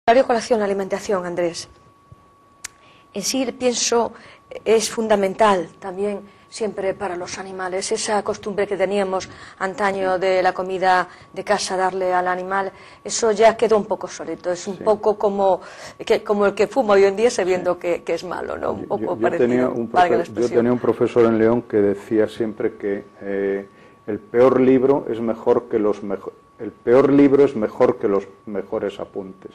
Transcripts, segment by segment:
Horario colación, alimentación, Andrés. En sí el pienso es fundamental también siempre para los animales. Esa costumbre que teníamos antaño de la comida de casa, darle al animal, eso ya quedó un poco obsoleto. Es un poco como el que fuma hoy en día sabiendo que es malo, ¿no? Un poco parecido. Yo tenía un profesor en León que decía siempre que el peor libro es mejor que los mejores apuntes.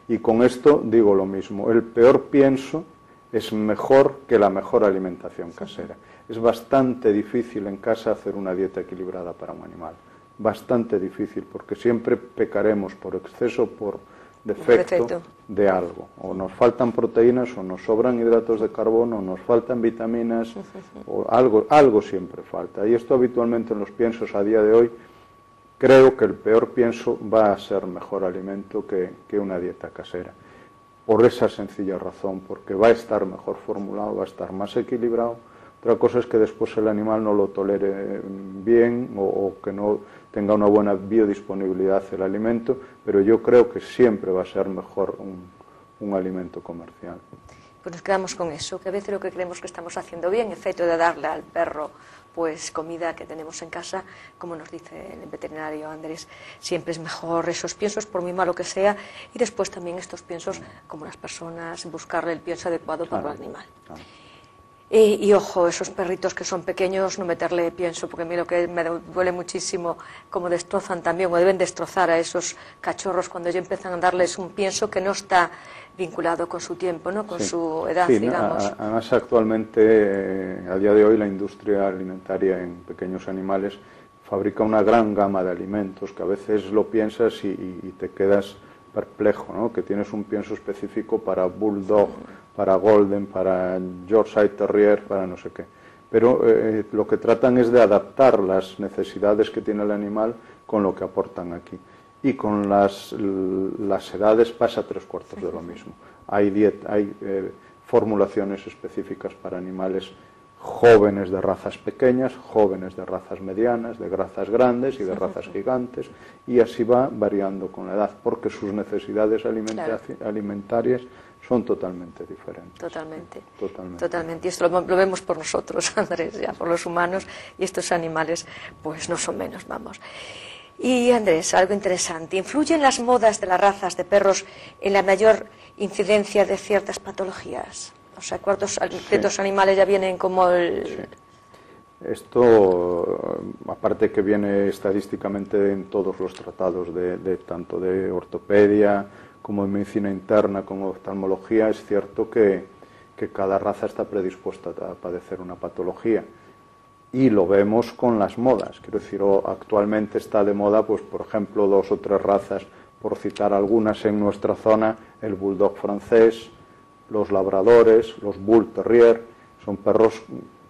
Y con esto digo lo mismo. El peor pienso es mejor que la mejor alimentación casera. Es bastante difícil en casa hacer una dieta equilibrada para un animal. Bastante difícil, porque siempre pecaremos por exceso o por defecto de algo. O nos faltan proteínas, o nos sobran hidratos de carbono, o nos faltan vitaminas, o algo siempre falta. Y esto habitualmente en los piensos a día de hoy, creo que el peor pienso va a ser mejor alimento que una dieta casera. Por esa sencilla razón, porque va a estar mejor formulado, va a estar más equilibrado. Otra cosa es que después el animal no lo tolere bien o que no tenga una buena biodisponibilidad el alimento, pero yo creo que siempre va a ser mejor un alimento comercial. Pues nos quedamos con eso, que a veces lo que creemos que estamos haciendo bien, efecto de darle al perro pues comida que tenemos en casa, como nos dice el veterinario Andrés, siempre es mejor esos piensos, por muy malo que sea, y después también estos piensos, como las personas, buscarle el pienso adecuado para el animal. Y ojo, esos perritos que son pequeños, no meterle pienso, porque a mí lo que me duele muchísimo, como destrozan también, o deben destrozar a esos cachorros cuando ya empiezan a darles un pienso que no está vinculado con su tiempo, ¿no? Con su edad, digamos. Además, actualmente, a día de hoy, la industria alimentaria en pequeños animales fabrica una gran gama de alimentos que a veces lo piensas y te quedas perplejo, ¿no? Que tienes un pienso específico para bulldog, para golden, para Yorkshire Terrier, para no sé qué. Pero lo que tratan es de adaptar las necesidades que tiene el animal con lo que aportan aquí. Y con las edades pasa 3/4 de lo mismo. Hay formulaciones específicas para animales jóvenes de razas pequeñas, jóvenes de razas medianas, de razas grandes y de razas gigantes, y así va variando con la edad, porque sus necesidades alimentarias son totalmente diferentes. Totalmente. Y esto lo vemos por nosotros, Andrés, ya por los humanos, y estos animales pues no son menos, vamos. Y Andrés, algo interesante, ¿influyen las modas de las razas de perros en la mayor incidencia de ciertas patologías? O sea, ¿cuántos animales ya vienen como el...? Sí. Esto, aparte que viene estadísticamente en todos los tratados, tanto de ortopedia como de medicina interna, como oftalmología, es cierto que cada raza está predispuesta a padecer una patología. Y lo vemos con las modas. Quiero decir, actualmente está de moda, pues por ejemplo, 2 o 3 razas, por citar algunas en nuestra zona, el bulldog francés, los labradores, los bull terrier, son perros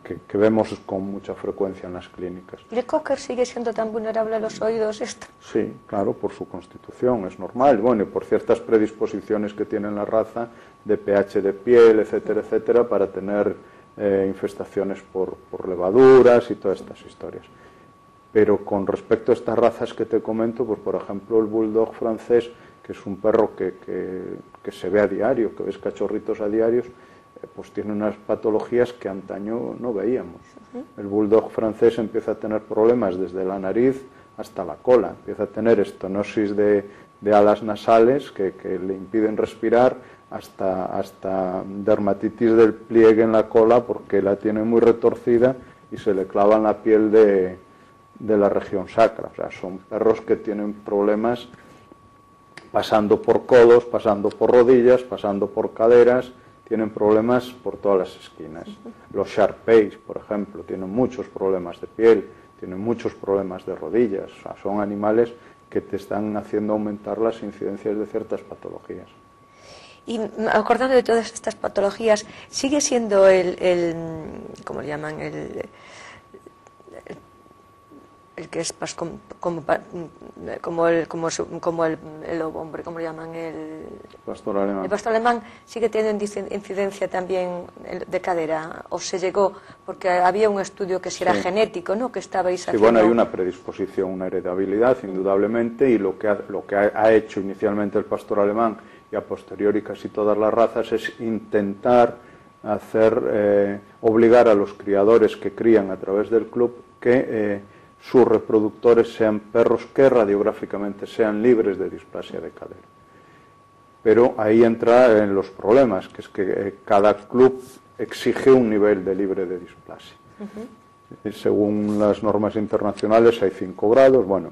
que vemos con mucha frecuencia en las clínicas. ¿Y el cocker sigue siendo tan vulnerable a los oídos esto? Sí, claro, por su constitución, es normal. Bueno, y por ciertas predisposiciones que tiene la raza de pH de piel, etcétera, etcétera, para tener infestaciones por levaduras y todas estas historias. Pero con respecto a estas razas que te comento, pues por ejemplo el bulldog francés, que es un perro que se ve a diario, que ves cachorritos a diarios, pues tiene unas patologías que antaño no veíamos. El bulldog francés empieza a tener problemas desde la nariz hasta la cola, empieza a tener estenosis de alas nasales que le impiden respirar, hasta dermatitis del pliegue en la cola porque la tiene muy retorcida y se le clava en la piel de la región sacra. O sea, son perros que tienen problemas pasando por codos, pasando por rodillas, pasando por caderas, tienen problemas por todas las esquinas. Los Shar-Peis, por ejemplo, tienen muchos problemas de piel, tienen muchos problemas de rodillas. O sea, son animales que te están haciendo aumentar las incidencias de ciertas patologías. Y acordando de todas estas patologías, ¿sigue siendo ¿cómo le llaman? El que es más como el lobo, hombre, ¿cómo le llaman? El pastor alemán. El pastor alemán sigue teniendo incidencia también de cadera, o se llegó, porque había un estudio que si era genético, ¿no? Que estabais haciendo. Sí, bueno, hay una predisposición, una heredabilidad, indudablemente, y lo que ha hecho inicialmente el pastor alemán y a posteriori casi todas las razas, es intentar obligar a los criadores que crían a través del club que sus reproductores sean perros que radiográficamente sean libres de displasia de cadera. Pero ahí entra en los problemas, que es que cada club exige un nivel de libre de displasia. Y según las normas internacionales hay 5 grados. Bueno,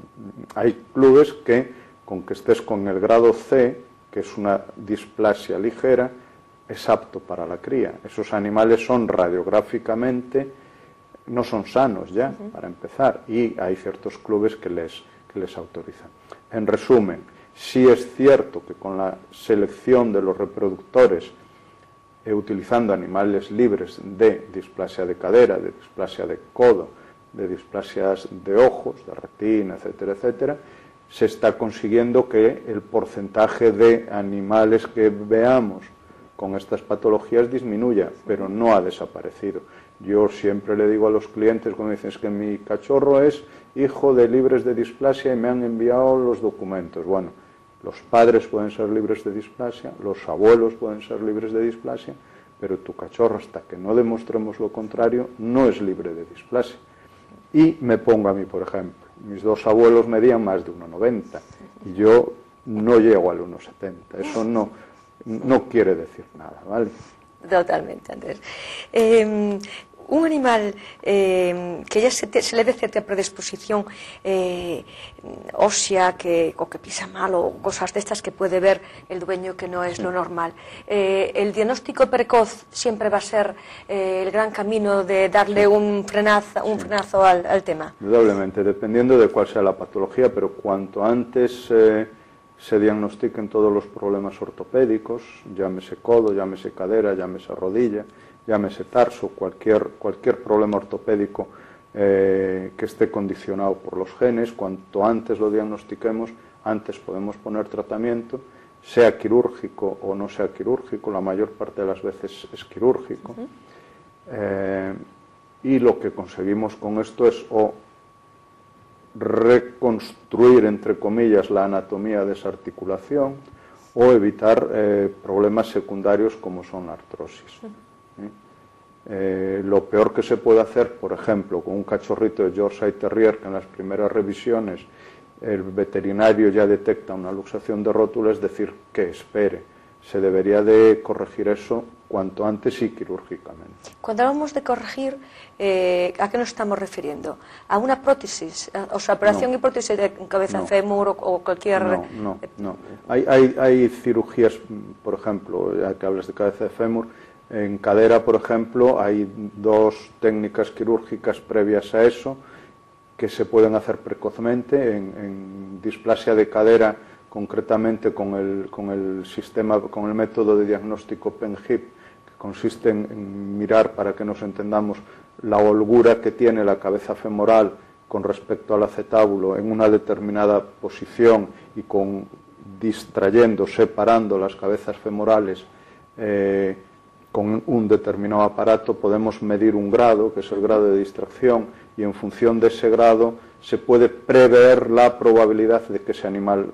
hay clubes que con que estés con el grado C, que es una displasia ligera, es apto para la cría. Esos animales son radiográficamente, no son sanos ya, para empezar, y hay ciertos clubes que les autorizan. En resumen, sí es cierto que con la selección de los reproductores, utilizando animales libres de displasia de cadera, de displasia de codo, de displasias de ojos, de retina, etcétera, etcétera, se está consiguiendo que el porcentaje de animales que veamos con estas patologías disminuya, pero no ha desaparecido. Yo siempre le digo a los clientes cuando dicen, es que mi cachorro es hijo de libres de displasia y me han enviado los documentos. Bueno, los padres pueden ser libres de displasia, los abuelos pueden ser libres de displasia, pero tu cachorro, hasta que no demostremos lo contrario, no es libre de displasia. Y me pongo a mí, por ejemplo, mis 2 abuelos medían más de 1,90 y yo no llego al 1,70. Eso no quiere decir nada, ¿vale? Totalmente, Andrés. Un animal que ya se le ve cierta predisposición ósea, o que pisa mal, o cosas de estas que puede ver el dueño que no es lo normal. El diagnóstico precoz siempre va a ser el gran camino de darle un frenazo al tema. Indudablemente, dependiendo de cuál sea la patología, pero cuanto antes se diagnostiquen todos los problemas ortopédicos, llámese codo, llámese cadera, llámese rodilla, llámese tarso, cualquier problema ortopédico que esté condicionado por los genes, cuanto antes lo diagnostiquemos, antes podemos poner tratamiento, sea quirúrgico o no sea quirúrgico, la mayor parte de las veces es quirúrgico. Y lo que conseguimos con esto es o reconstruir, entre comillas, la anatomía de esa articulación o evitar problemas secundarios como son la artrosis. Lo peor que se puede hacer, por ejemplo, con un cachorrito de Yorkshire Terrier, que en las primeras revisiones el veterinario ya detecta una luxación de rótula, es decir, que espere. Se debería de corregir eso cuanto antes y quirúrgicamente. Cuando hablamos de corregir, ¿a qué nos estamos refiriendo? ¿A una prótesis? O sea, operación y prótesis de cabeza, fémur o cualquier... No. Hay cirugías, por ejemplo, ya que hablas de cabeza de fémur, en cadera, por ejemplo, hay 2 técnicas quirúrgicas previas a eso que se pueden hacer precozmente. En displasia de cadera, concretamente con el método de diagnóstico PENHIP, que consiste en mirar, para que nos entendamos, la holgura que tiene la cabeza femoral con respecto al acetábulo en una determinada posición y separando las cabezas femorales con un determinado aparato, podemos medir un grado, que es el grado de distracción, y en función de ese grado se puede prever la probabilidad de que ese animal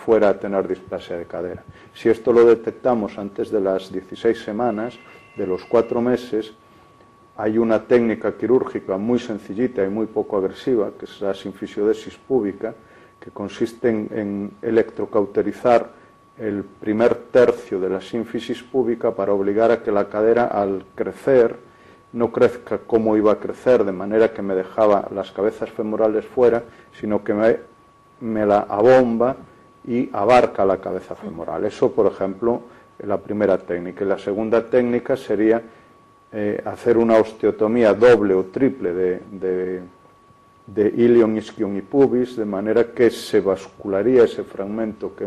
fuera a tener displasia de cadera. Si esto lo detectamos antes de las 16 semanas, de los 4 meses, hay una técnica quirúrgica muy sencillita y muy poco agresiva, que es la sinfisiodesis púbica, que consiste en electrocauterizar el primer tercio de la sínfisis púbica para obligar a que la cadera, al crecer, no crezca como iba a crecer, de manera que me dejaba las cabezas femorales fuera, sino que me la abomba y abarca la cabeza femoral. Eso, por ejemplo, es la primera técnica. Y la segunda técnica sería hacer una osteotomía doble o triple de ilion, isquion y pubis, de manera que se vascularía ese fragmento que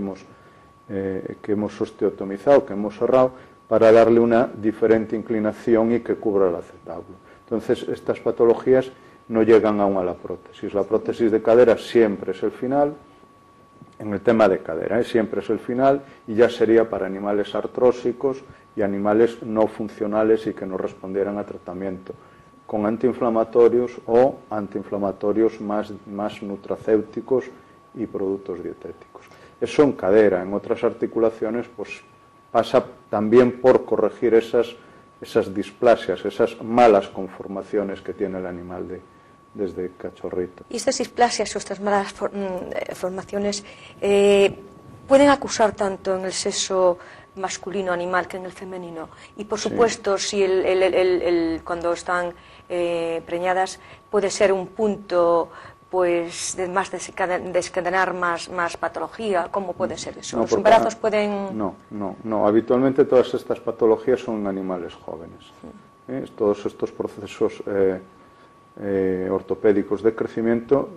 hemos osteotomizado, que hemos cerrado, para darle una diferente inclinación y que cubra el acetábulo. Entonces, estas patologías no llegan aún a la prótesis. La prótesis de cadera siempre es el final, en el tema de cadera, siempre es el final, y ya sería para animales artrósicos y animales no funcionales y que no respondieran a tratamiento con antiinflamatorios o antiinflamatorios más nutracéuticos y productos dietéticos. eso en cadera. En otras articulaciones pues pasa también por corregir esas displasias, esas malas conformaciones que tiene el animal desde cachorrito. Y estas displasias o estas malas formaciones pueden acusar tanto en el sexo masculino animal que en el femenino. Y por supuesto, si cuando están preñadas puede ser un punto pues de más desencadenar más patología. ¿Cómo puede ser eso? ¿Los embarazos pueden...? No. Habitualmente todas estas patologías son en animales jóvenes. Todos estos procesos ortopédicos de crecimiento